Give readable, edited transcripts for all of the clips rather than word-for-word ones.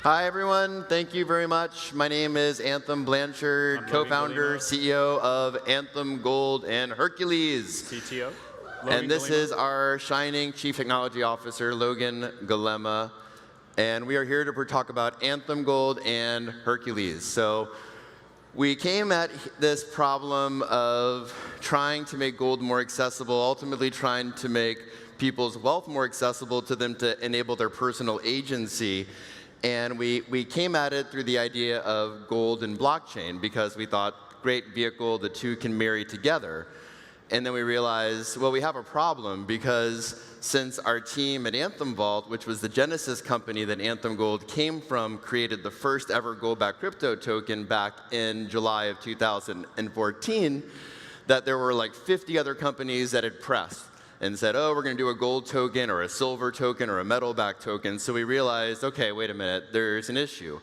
Hi, everyone. Thank you very much. My name is Anthem Blanchard, co-founder, CEO of Anthem Gold and Hercules. CTO. And this is our shining Chief Technology Officer, Logan Galema. And we are here to talk about Anthem Gold and Hercules. So we came at this problem of trying to make gold more accessible, ultimately trying to make people's wealth more accessible to them to enable their personal agency. And we came at it through the idea of gold and blockchain because we thought, great vehicle, the two can marry together. And then we realized, well, we have a problem because since our team at Anthem Vault, which was the Genesis company that Anthem Gold came from, created the first ever gold-backed crypto token back in July of 2014, that there were like 50 other companies that had pressed and said, oh, we're going to do a gold token or a silver token or a metal-backed token. So we realized, OK, wait a minute, there's an issue.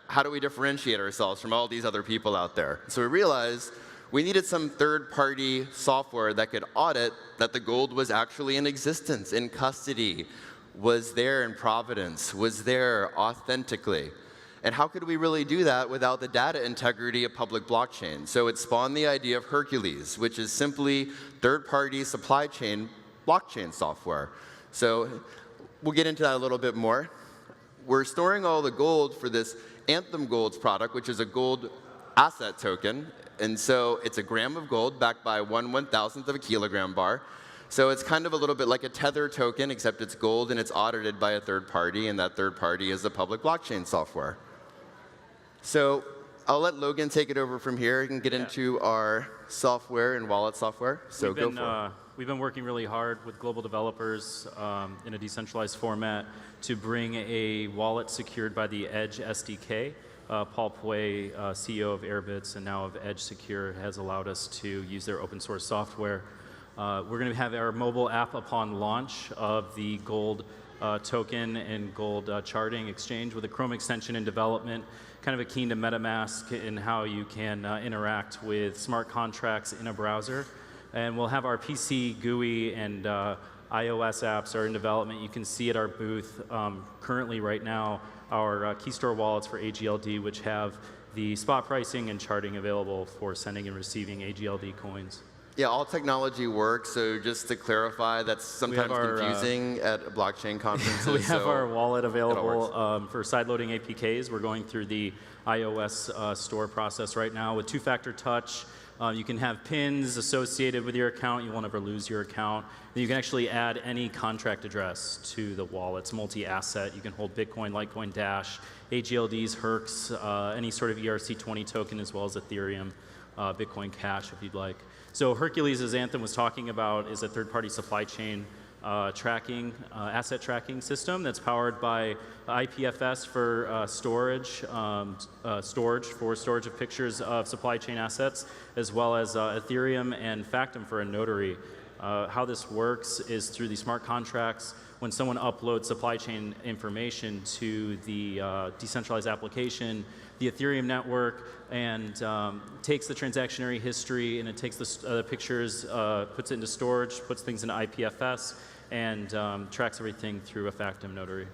How do we differentiate ourselves from all these other people out there? So we realized we needed some third-party software that could audit that the gold was actually in existence, in custody, was there in provenance, was there authentically. And how could we really do that without the data integrity of public blockchain? So it spawned the idea of Hercules, which is simply third-party supply chain blockchain software. So we'll get into that a little bit more. We're storing all the gold for this Anthem Gold's product, which is a gold asset token. And so it's a gram of gold backed by 1/1000th of a kilogram bar. So it's kind of a little bit like a Tether token, except it's gold and it's audited by a third party, and that third party is the public blockchain software. So I'll let Logan take it over from here and get into our software and wallet software. So go for it. We've been working really hard with global developers in a decentralized format to bring a wallet secured by the Edge SDK. Paul Pui, CEO of Airbits and now of Edge Secure, has allowed us to use their open source software. We're going to have our mobile app upon launch of the gold token and gold charting exchange with a Chrome extension in development, kind of akin to MetaMask in how you can interact with smart contracts in a browser. And we'll have our PC GUI and iOS apps are in development. You can see at our booth currently right now our key store wallets for AGLD, which have the spot pricing and charting available for sending and receiving AGLD coins. Yeah, all technology works. So just to clarify, that's sometimes confusing at blockchain conferences. We have our wallet available for sideloading APKs. We're going through the iOS store process right now with two-factor touch. You can have pins associated with your account. You won't ever lose your account. And you can actually add any contract address to the wallet. It's multi-asset. You can hold Bitcoin, Litecoin, Dash, AGLDs, Hercs, any sort of ERC20 token, as well as Ethereum, Bitcoin Cash, if you'd like. So Hercules, as Anthem was talking about, is a third-party supply chain tracking, asset tracking system that's powered by IPFS for storage of pictures of supply chain assets, as well as Ethereum and Factom for a notary. How this works is through the smart contracts. When someone uploads supply chain information to the decentralized application, the Ethereum network, and takes the transactionary history, and it takes the pictures, puts it into storage, puts things into IPFS, and tracks everything through a Factom notary.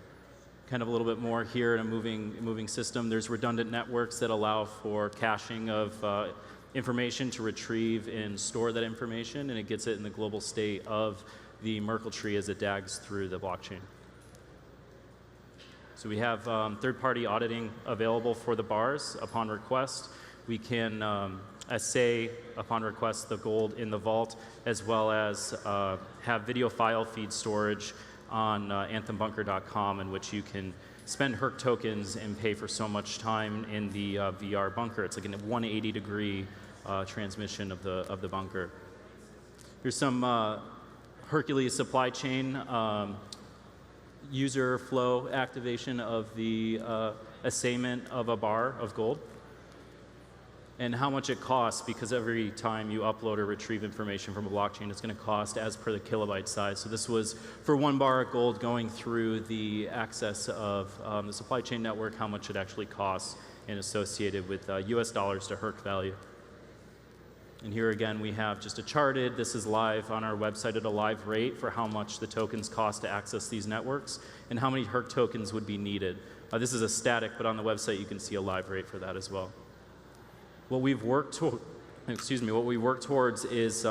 Kind of a little bit more here in a moving system. There's redundant networks that allow for caching of information to retrieve and store that information, and it gets it in the global state of the Merkle tree as it dags through the blockchain. So we have third-party auditing available for the bars upon request. We can assay upon request the gold in the vault, as well as have video file feed storage on anthembunker.com, in which you can spend Herc tokens and pay for so much time in the VR bunker. It's like a 180-degree transmission of the bunker. Here's some Hercules supply chain user flow activation of the assayment of a bar of gold, and how much it costs, because every time you upload or retrieve information from a blockchain, it's going to cost as per the kilobyte size. So this was for 1 bar of gold going through the access of the supply chain network, how much it actually costs, and associated with US dollars to Herc value. And here again, we have just a charted. This is live on our website at a live rate for how much the tokens cost to access these networks and how many Herc tokens would be needed. This is a static, but on the website you can see a live rate for that as well. What we've worked towards is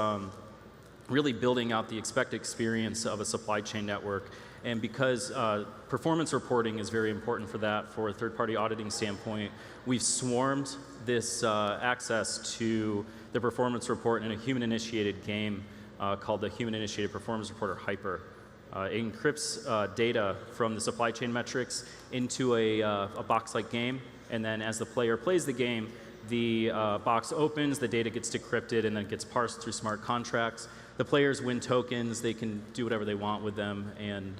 really building out the expected experience of a supply chain network. And because performance reporting is very important for that, for a third-party auditing standpoint, we've swarmed this access to the performance report in a human-initiated game called the Human-Initiated Performance Reporter Hyper. It encrypts data from the supply chain metrics into a box-like game, and then as the player plays the game, the box opens, the data gets decrypted, and then gets parsed through smart contracts. The players win tokens, they can do whatever they want with them, and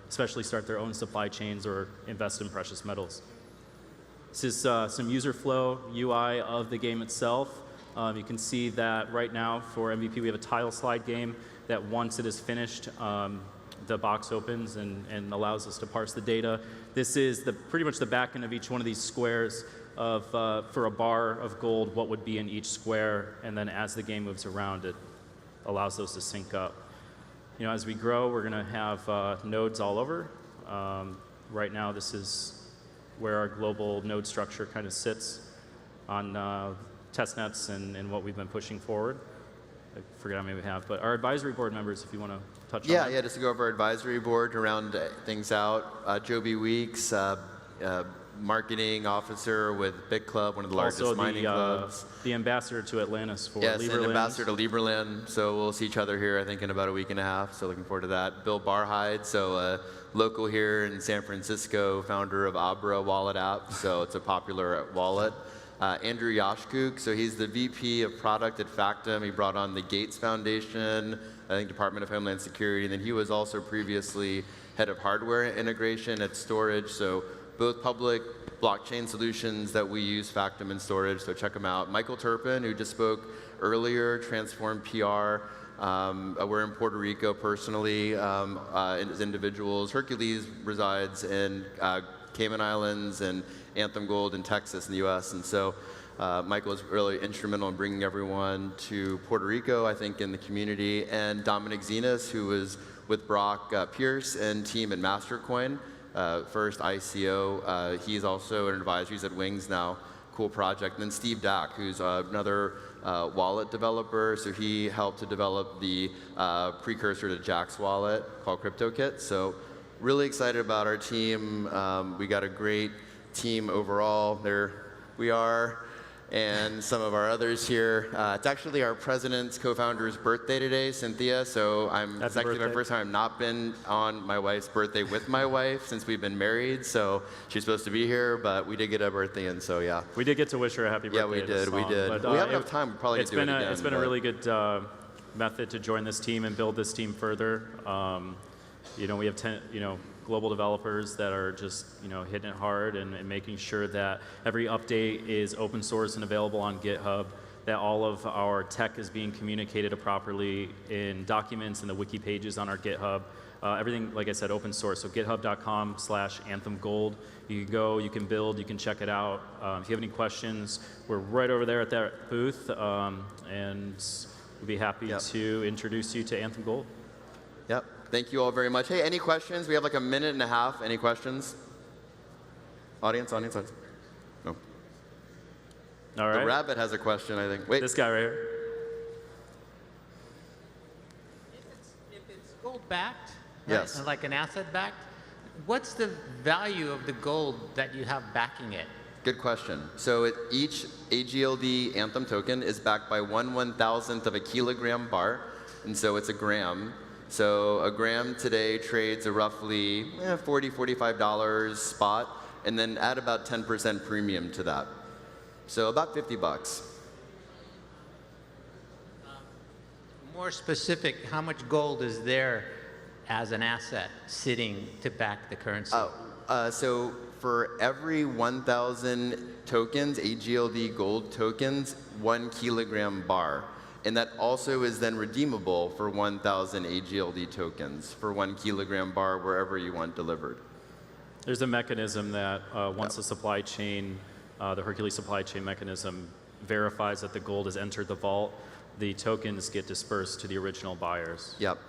especially start their own supply chains or invest in precious metals. This is some user flow UI of the game itself. You can see that right now for MVP we have a tile slide game that once it is finished, the box opens and allows us to parse the data. This is pretty much the back end of each one of these squares of, for a bar of gold, what would be in each square, and then as the game moves around, it allows those to sync up. You know, as we grow, we're going to have nodes all over. Right now, this is where our global node structure kind of sits on test nets and what we've been pushing forward. I forget how many we have, but our advisory board members, if you want to touch on that. Yeah, just to go over our advisory board to round things out. Joby Weeks, marketing officer with Big Club, one of the largest mining clubs. The ambassador to Atlantis for Yes, Lieberland. and ambassador to Lieberland. So we'll see each other here, I think, in about a week and a half. So looking forward to that. Bill Barhide, so local here in San Francisco, founder of Abra wallet app. So it's a popular wallet. Andrew Yashkuk, so he's the VP of product at Factum. He brought on the Gates Foundation, I think Department of Homeland Security, and then he was also previously head of hardware integration at Storage. So both public blockchain solutions that we use, Factum and Storage, so check them out. Michael Turpin, who just spoke earlier, Transform PR. We're in Puerto Rico personally as individuals. Hercules resides in Cayman Islands and Anthem Gold in Texas in the US. And so Michael was really instrumental in bringing everyone to Puerto Rico, I think, in the community. And Dominic Zenas, who was with Brock Pierce and team at Mastercoin. First ICO. He's also an advisor. He's at Wings now. Cool project. And then Steve Dack, who's another wallet developer. So he helped to develop the precursor to Jack's wallet called CryptoKit. So really excited about our team. We got a great team overall. There we are. And some of our others here. It's actually our president's co-founder's birthday today, Cynthia. So it's actually my first time I've not been on my wife's birthday with my wife since we've been married. So she's supposed to be here, but we did get a birthday in, so yeah. We did get to wish her a happy birthday. Yeah, we did. But, we have enough time. We'll probably do it again. It's been a really good method to join this team and build this team further. You know, we have 10, global developers that are just, hitting it hard and making sure that every update is open source and available on GitHub, that all of our tech is being communicated properly in documents and the wiki pages on our GitHub. Everything, like I said, open source. So github.com/anthemgold. You can go, you can build, you can check it out. If you have any questions, we're right over there at that booth, and we'll be happy to introduce you to Anthem Gold. Yep. Thank you all very much. Hey, any questions? We have like a minute and a half. Any questions? Audience? No. All right. The rabbit has a question, I think. Wait. This guy right here. If it's gold-backed, yes, right, like an asset-backed, what's the value of the gold that you have backing it? Good question. So each AGLD Anthem token is backed by 1/1000th of a kilogram bar, and so it's a gram. So a gram today trades a roughly $40, $45 spot, and then add about 10% premium to that. So about $50. More specific, how much gold is there as an asset sitting to back the currency? So for every 1,000 tokens, AGLD gold tokens, 1 kilogram bar. And that also is then redeemable for 1,000 AGLD tokens for 1 kilogram bar wherever you want delivered. There's a mechanism that once the supply chain, the Hercules supply chain mechanism verifies that the gold has entered the vault, the tokens get dispersed to the original buyers. Yep.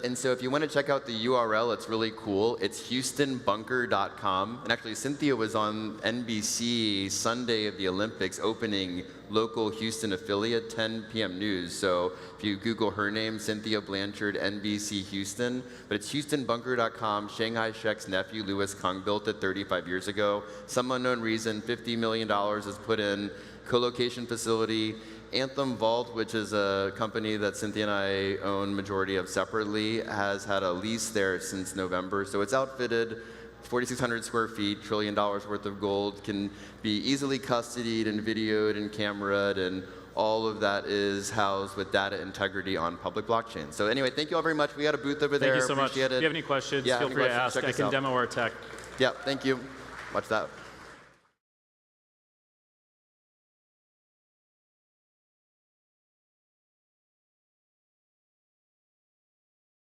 And so if you want to check out the URL, it's really cool. It's houstonbunker.com. And actually, Cynthia was on NBC Sunday of the Olympics opening local Houston affiliate, 10 p.m. news. So if you Google her name, Cynthia Blanchard, NBC Houston. But it's houstonbunker.com. Shanghai Sheikh's nephew, Louis Kung, built it 35 years ago. Some unknown reason, $50 million is put in, co-location facility. Anthem Vault, which is a company that Cynthia and I own majority of separately, has had a lease there since November. So it's outfitted, 4,600 square feet, $1 trillion worth of gold, can be easily custodied and videoed and cameraed, and all of that is housed with data integrity on public blockchain. So anyway, thank you all very much. We got a booth over there. Thank you so much. Appreciate it. If you have any questions, Yeah, feel any free to questions, ask. check I us can out. demo our tech. Yeah, thank you. Watch that.